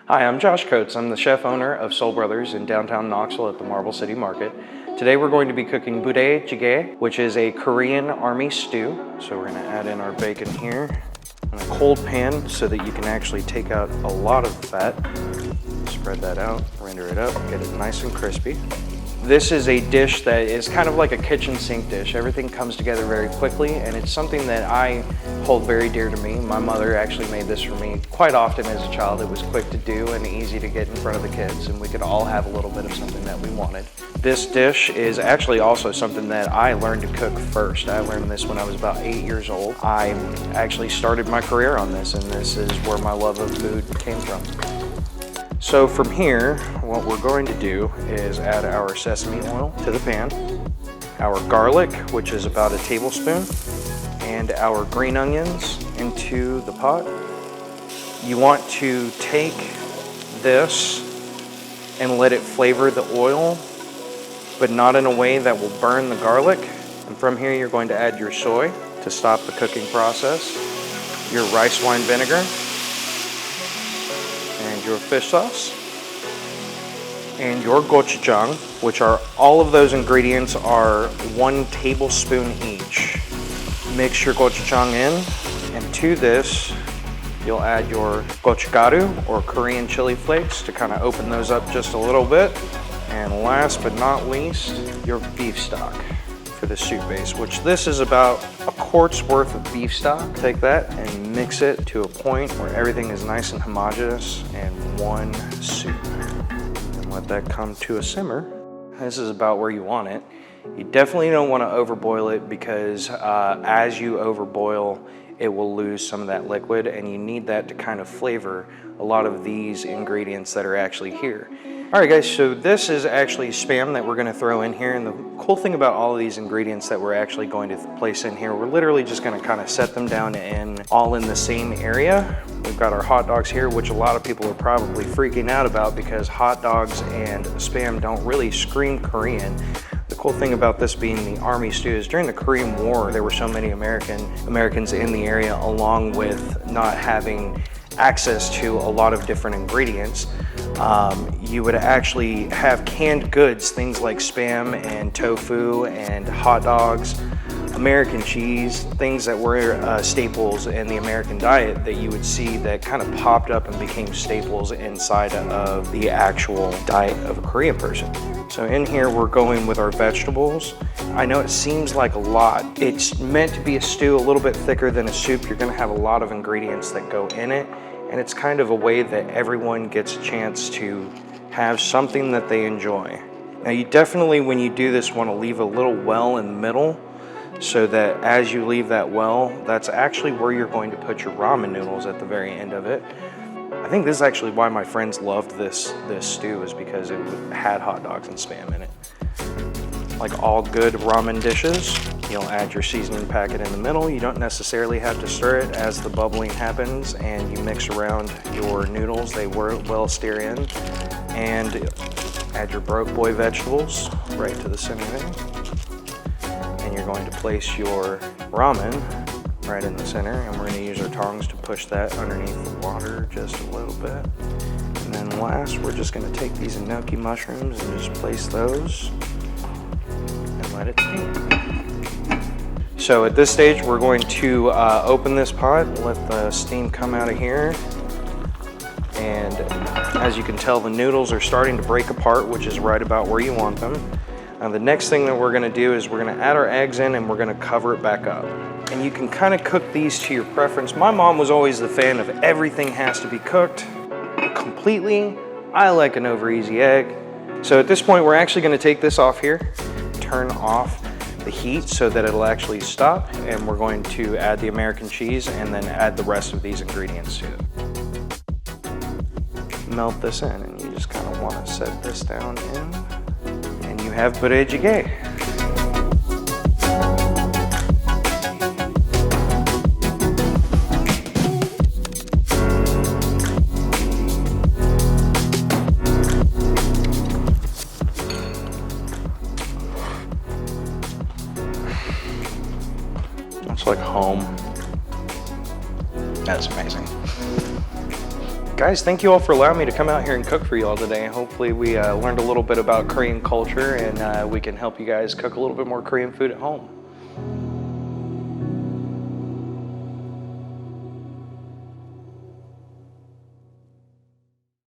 Hi, I'm Josh Coates. I'm the chef owner of Soul Brothers in downtown Knoxville at the Marble City Market. Today we're going to be cooking Budae Jjigae, which is a Korean army stew. So we're going to add in our bacon here in a cold pan so that you can actually take out a lot of the fat. Spread that out, render it up, get it nice and crispy. This is a dish that is kind of like a kitchen sink dish. Everything comes together very quickly, and it's something that I hold very dear to me. My mother actually made this for me quite often as a child. It was quick to do and easy to get in front of the kids, and we could all have a little bit of something that we wanted. This dish is actually also something that I learned to cook first. I learned this when I was about 8 years old. I actually started my career on this, and this is where my love of food came from. So from here, what we're going to do is add our sesame oil to the pan, our garlic, which is about a tablespoon, and our green onions into the pot. You want to take this and let it flavor the oil, but not in a way that will burn the garlic. And from here, you're going to add your soy to stop the cooking process, your rice wine vinegar, and your fish sauce, and your gochujang, which are all of those ingredients are 1 tablespoon each. Mix your gochujang in, and to this, you'll add your gochugaru or Korean chili flakes to kind of open those up just a little bit. And last but not least, your beef stock for the soup base, which this is about a quart's worth of beef stock. Take that and mix it to a point where everything is nice and homogeneous and one soup. And let that come to a simmer. This is about where you want it. You definitely don't want to overboil it because as you overboil, it will lose some of that liquid, and you need that to kind of flavor a lot of these ingredients that are actually here. All right guys, so this is actually Spam that we're gonna throw in here, and the cool thing about all of these ingredients that we're actually going to place in here, we're literally just gonna kind of set them down all in the same area. We've got our hot dogs here, which a lot of people are probably freaking out about because hot dogs and Spam don't really scream Korean. The cool thing about this being the army stew is during the Korean War, there were so many Americans in the area, along with not having access to a lot of different ingredients. You would actually have canned goods, things like Spam and tofu and hot dogs, American cheese, things that were staples in the American diet that you would see that kind of popped up and became staples inside of the actual diet of a Korean person. So in here we're going with our vegetables. I know it seems like a lot. It's meant to be a stew, a little bit thicker than a soup. You're gonna have a lot of ingredients that go in it, and it's kind of a way that everyone gets a chance to have something that they enjoy. Now you definitely, when you do this, want to leave a little well in the middle so that as you leave that well, that's actually where you're going to put your ramen noodles at the very end of it. I think this is actually why my friends loved this stew, is because it had hot dogs and Spam in it. Like all good ramen dishes, you'll add your seasoning packet in the middle. You don't necessarily have to stir it as the bubbling happens, and you mix around your noodles. They well stir in, and add your broke boy vegetables right to the center there. And you're going to place your ramen right in the center, and we're going to use our tongs to push that underneath the water just a little bit. And then last, we're just going to take these enoki mushrooms and just place those and let it steam. So at this stage, we're going to open this pot, let the steam come out of here. And as you can tell, the noodles are starting to break apart, which is right about where you want them. Now the next thing that we're gonna do is we're gonna add our eggs in, and we're gonna cover it back up. And you can kind of cook these to your preference. My mom was always the fan of everything has to be cooked completely. I like an over easy egg. So at this point, we're actually gonna take this off here, turn off the heat so that it'll actually stop, and we're going to add the American cheese and then add the rest of these ingredients to it. Melt this in, and you just kind of want to set this down in, and you have Budae Jjigae. It's like home. That's amazing. Guys, thank you all for allowing me to come out here and cook for you all today. Hopefully we learned a little bit about Korean culture and we can help you guys cook a little bit more Korean food at home.